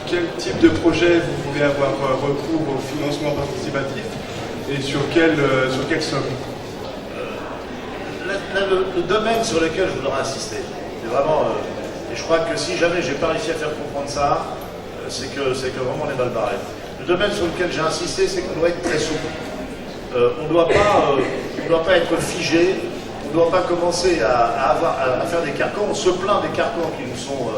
quel type de projet vous voulez avoir recours au financement participatif et sur quelle somme? Le domaine sur lequel je voudrais insister, c'est vraiment, et je crois que si jamais j'ai pas réussi à faire comprendre ça, c'est que vraiment on est mal barré. Le domaine sur lequel j'ai insisté, c'est qu'on doit être très souple. On ne doit pas être figé, on ne doit pas commencer à faire des carcans. On se plaint des carcans qui nous sont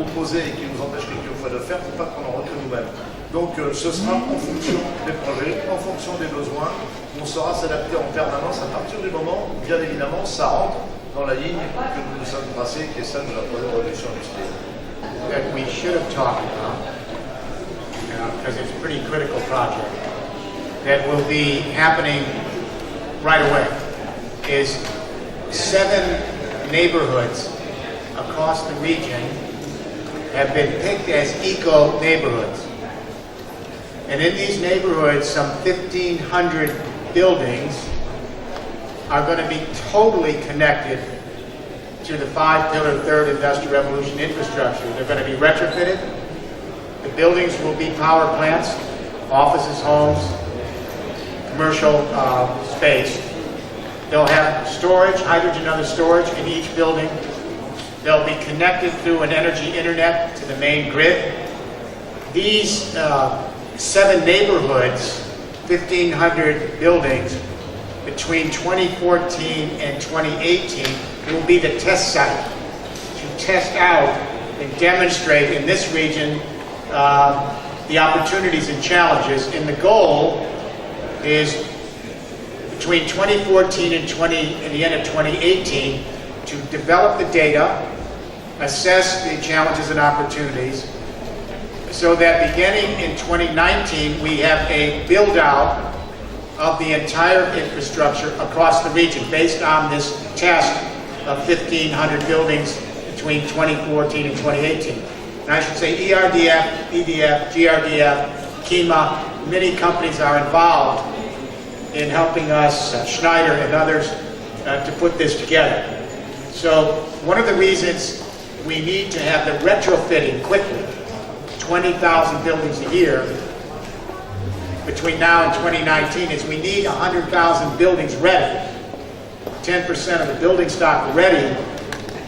opposés et qui nous empêchent quelquefois de faire, il ne faut pas qu'on en recrée nous-mêmes. Donc ce sera en fonction des projets, en fonction des besoins, on saura s'adapter en permanence à partir du moment où, bien évidemment, ça rentre dans la ligne que nous nous sommes tracée, qui est celle de la Troisième Révolution industrielle. That we should have talked about, because it's a pretty critical project, that will be happening right away, is 7 neighborhoods across the region have been picked as eco neighborhoods. And in these neighborhoods, some 1,500 buildings are going to be totally connected to the 5-pillar third industrial revolution infrastructure. They're going to be retrofitted. The buildings will be power plants, offices, homes, commercial space. They'll have storage, hydrogen and other storage in each building. They'll be connected through an energy internet to the main grid. These 7 neighborhoods, 1,500 buildings, between 2014 and 2018 will be the test site to test out and demonstrate in this region the opportunities and challenges. And the goal is between 2014 and the end of 2018 to develop the data, assess the challenges and opportunities, so that beginning in 2019 we have a build-out of the entire infrastructure across the region based on this test of 1,500 buildings between 2014 and 2018. And I should say ERDF, EDF, GRDF, KEMA, many companies are involved in helping us, Schneider and others, to put this together. So one of the reasons we need to have the retrofitting quickly, 20,000 buildings a year, between now and 2019 is we need 100,000 buildings ready, 10% of the building stock ready,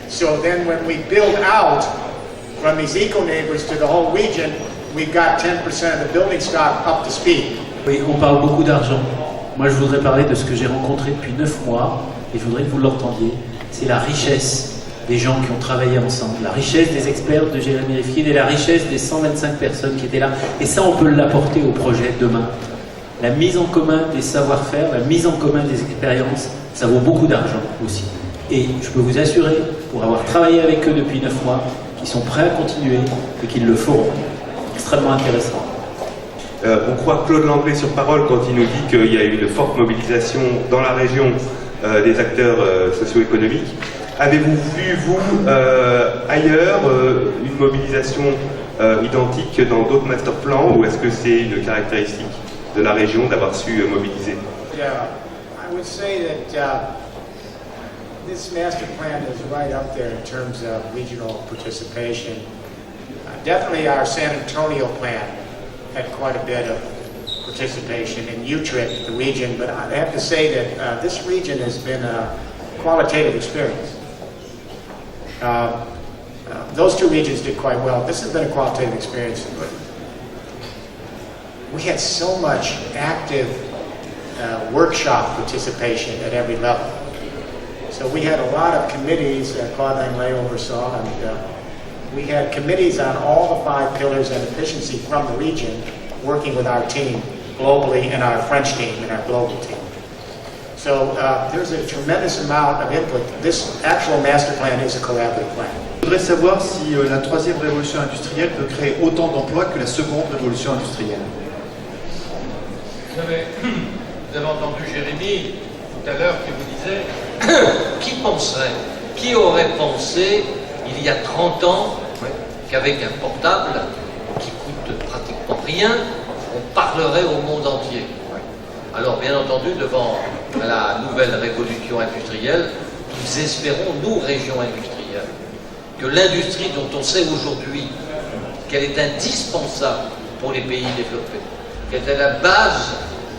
so then when we build out from these eco-neighbors to the whole region, we've got 10% of the building stock up to speed. Oui, on parle beaucoup d'argent. Moi, je voudrais parler de ce que j'ai rencontré depuis 9 mois, et je voudrais que vous l'entendiez. C'est la richesse des gens qui ont travaillé ensemble, la richesse des experts de Jeremy Rifkin et la richesse des 125 personnes qui étaient là. Et ça, on peut l'apporter au projet demain. La mise en commun des savoir-faire, la mise en commun des expériences, ça vaut beaucoup d'argent aussi. Et je peux vous assurer, pour avoir travaillé avec eux depuis 9 mois, qu'ils sont prêts à continuer et qu'ils le feront. Extrêmement intéressant. On croit Claude Langlais sur parole quand il nous dit qu'il y a eu une forte mobilisation dans la région des acteurs socio-économiques. Avez-vous vu, vous, ailleurs, une mobilisation identique dans d'autres master plans, ou est-ce que c'est une caractéristique de la région d'avoir su mobiliser? I would say that this master plan is right up there in terms of regional participation. Definitely our San Antonio plan had quite a bit of participation in Utrecht, the region, but I have to say that this region has been a qualitative experience. Those 2 regions did quite well. This has been a qualitative experience. We had so much active workshop participation at every level. So we had a lot of committees that Claude Langlais oversaw, and we had committees on all the 5 pillars and efficiency from the region, working with our team globally and our French team and our global team. So there's a tremendous amount of input. This actual master plan is a collaborative plan. Je voudrais savoir si la troisième révolution industrielle peut créer autant d'emplois que la seconde révolution industrielle. Vous avez entendu Jérémy tout à l'heure qui vous disait qui aurait pensé il y a 30 ans qu'avec un portable qui coûte pratiquement rien, on parlerait au monde entier. Alors bien entendu, devant la nouvelle révolution industrielle, nous espérons, nous, régions industrielles, que l'industrie dont on sait aujourd'hui qu'elle est indispensable pour les pays développés, qu'elle est à la base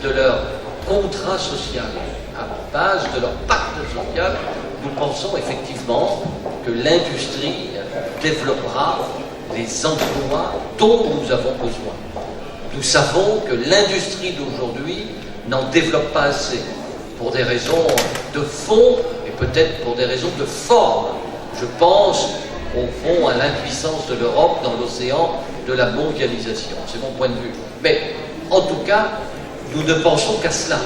de leur contrat social, à la base de leur pacte social. Nous pensons effectivement que l'industrie développera les emplois dont nous avons besoin. Nous savons que l'industrie d'aujourd'hui n'en développe pas assez, pour des raisons de fond et peut-être pour des raisons de forme. Je pense au fond à l'impuissance de l'Europe dans l'océan de la mondialisation. C'est mon point de vue. Mais en tout cas, nous ne pensons qu'à cela,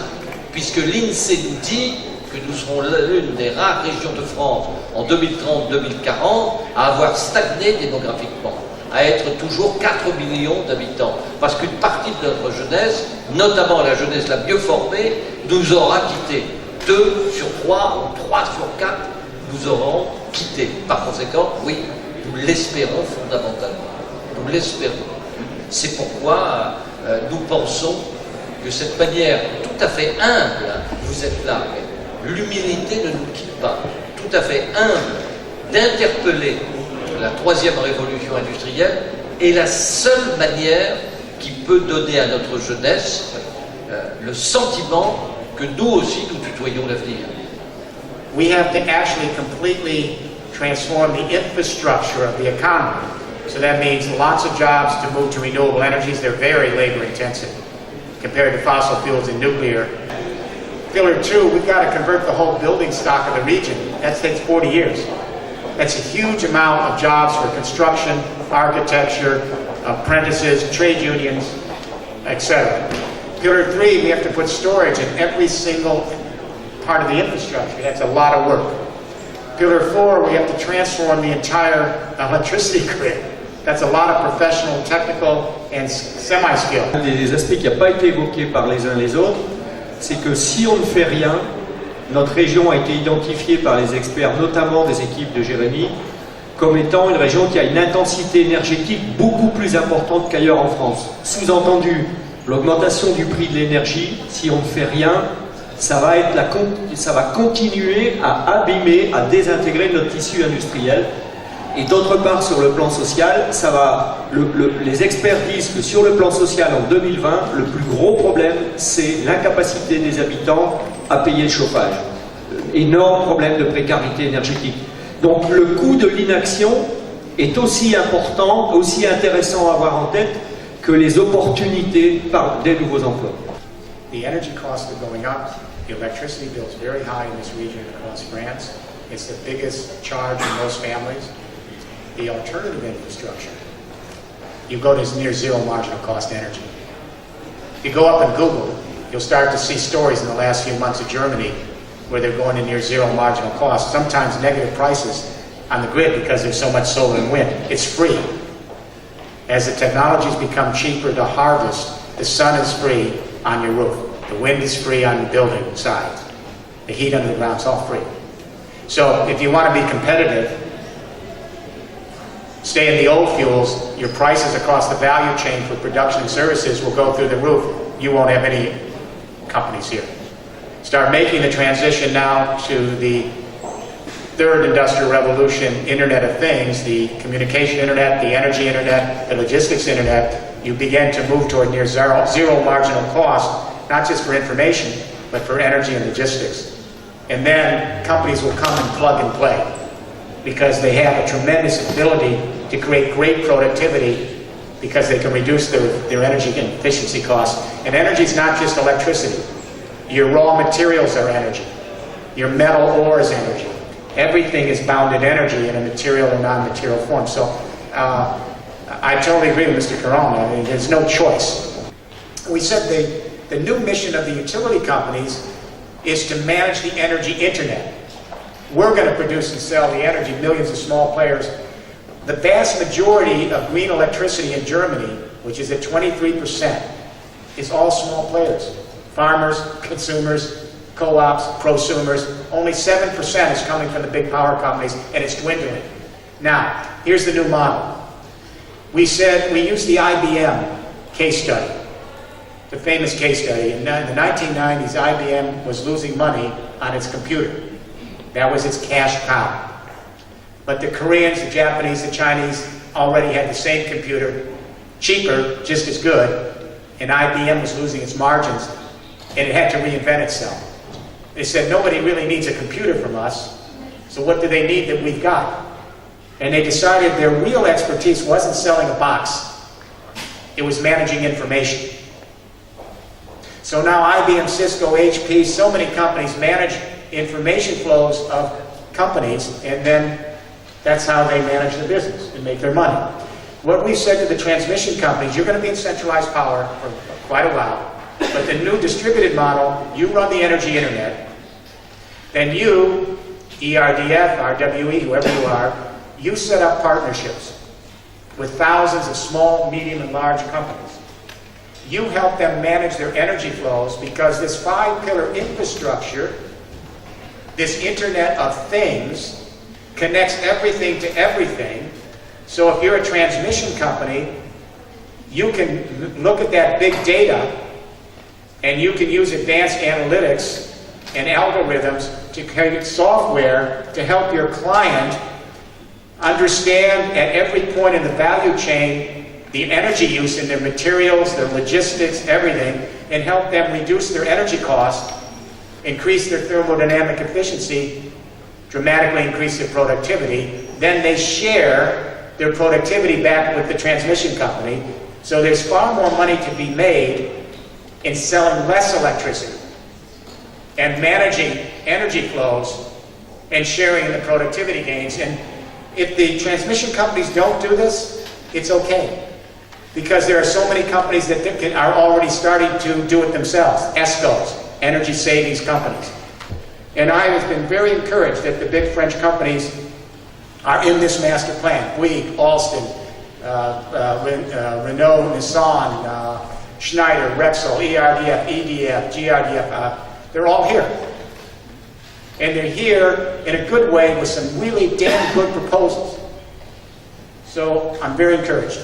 puisque l'INSEE nous dit que nous serons l'une des rares régions de France en 2030-2040 à avoir stagné démographiquement, à être toujours 4 millions d'habitants, parce qu'une partie de notre jeunesse, notamment la jeunesse la mieux formée, nous aura quittés. 2 sur 3 ou 3 sur 4 nous auront quittés. Par conséquent, oui, nous l'espérons fondamentalement. Nous l'espérons. C'est pourquoi nous pensons que cette manière tout à fait humble, vous êtes là, mais l'humilité ne nous quitte pas, tout à fait humble, d'interpeller la troisième révolution industrielle est la seule manière qui peut donner à notre jeunesse le sentiment que nous aussi nous tutoyons l'avenir. We have to actually completely transform the infrastructure of the economy. So that means lots of jobs to move to renewable energies. They're very labor intensive compared to fossil fuels and nuclear. Pillar 2, we've got to convert the whole building stock of the region. That takes 40 years. That's a huge amount of jobs for construction, architecture, apprentices, trade unions, etc. Pillar 3, we have to put storage in every single part of the infrastructure. That's a lot of work. Pillar 4, we have to transform the entire electricity grid. That's a lot of professional, technical, and semi-skilled. Un des aspects qui n'a pas été évoqué par les uns les autres, c'est que si on ne fait rien, notre région a été identifiée par les experts, notamment des équipes de Jérémy, comme étant une région qui a une intensité énergétique beaucoup plus importante qu'ailleurs en France. Sous-entendu, l'augmentation du prix de l'énergie, si on ne fait rien, ça va continuer à abîmer, à désintégrer notre tissu industriel. Et d'autre part, sur le plan social, les experts disent que sur le plan social, en 2020, le plus gros problème, c'est l'incapacité des habitants à payer le chauffage. Énorme problème de précarité énergétique. Donc le coût de l'inaction est aussi important, aussi intéressant à avoir en tête que les opportunités des nouveaux emplois. The energy costs are going up. The electricity bill is very high in this region across France. It's the biggest charge in most families. The alternative infrastructure, you go to near zero marginal cost energy. If you go up and Google, you'll start to see stories in the last few months of Germany where they're going to near zero marginal cost, sometimes negative prices on the grid because there's so much solar and wind. It's free. As the technologies become cheaper to harvest, the sun is free on your roof. The wind is free on the building sides. The heat under the ground is all free. So if you want to be competitive, stay in the old fuels, your prices across the value chain for production and services will go through the roof. You won't have any companies here. Start making the transition now to the third industrial revolution, Internet of Things, the communication internet, the energy internet, the logistics internet. You begin to move toward near zero marginal cost, not just for information, but for energy and logistics. And then companies will come and plug and play, because they have a tremendous ability to create great productivity because they can reduce their energy and efficiency costs. And energy is not just electricity. Your raw materials are energy. Your metal ore is energy. Everything is bound in energy in a material or non-material form. So I totally agree with Mr. Caron. I mean, there's no choice. We said the new mission of the utility companies is to manage the energy internet. We're going to produce and sell the energy, millions of small players. The vast majority of green electricity in Germany, which is at 23%, is all small players. Farmers, consumers, co-ops, prosumers. Only 7% is coming from the big power companies, and it's dwindling. Now, here's the new model. We said we used the IBM case study, the famous case study. In the 1990s, IBM was losing money on its computer. That was its cash cow. But the Koreans, the Japanese, the Chinese, already had the same computer, cheaper, just as good, and IBM was losing its margins, and it had to reinvent itself. They said, nobody really needs a computer from us, so what do they need that we've got? And they decided their real expertise wasn't selling a box, it was managing information. So now IBM, Cisco, HP, so many companies manage information flows of companies, and then that's how they manage the business and make their money. What we said to the transmission companies, you're going to be in centralized power for quite a while, but the new distributed model, you run the energy internet, then you, ERDF, RWE, whoever you are, you set up partnerships with thousands of small, medium, and large companies. You help them manage their energy flows because this 5-pillar infrastructure, this Internet of Things, connects everything to everything. So if you're a transmission company, you can look at that big data and you can use advanced analytics and algorithms to create software to help your client understand at every point in the value chain the energy use in their materials, their logistics, everything, and help them reduce their energy costs, increase their thermodynamic efficiency, dramatically increase their productivity. Then they share their productivity back with the transmission company. So there's far more money to be made in selling less electricity and managing energy flows and sharing the productivity gains. And if the transmission companies don't do this, it's okay. Because there are so many companies that are already starting to do it themselves. ESCOs, energy savings companies. And I have been very encouraged that the big French companies are in this master plan. Bouygues, Alstom, Renault, Nissan, Schneider, Rexel, ERDF, EDF, GRDF, they're all here. And they're here in a good way with some really damn good proposals. So I'm very encouraged.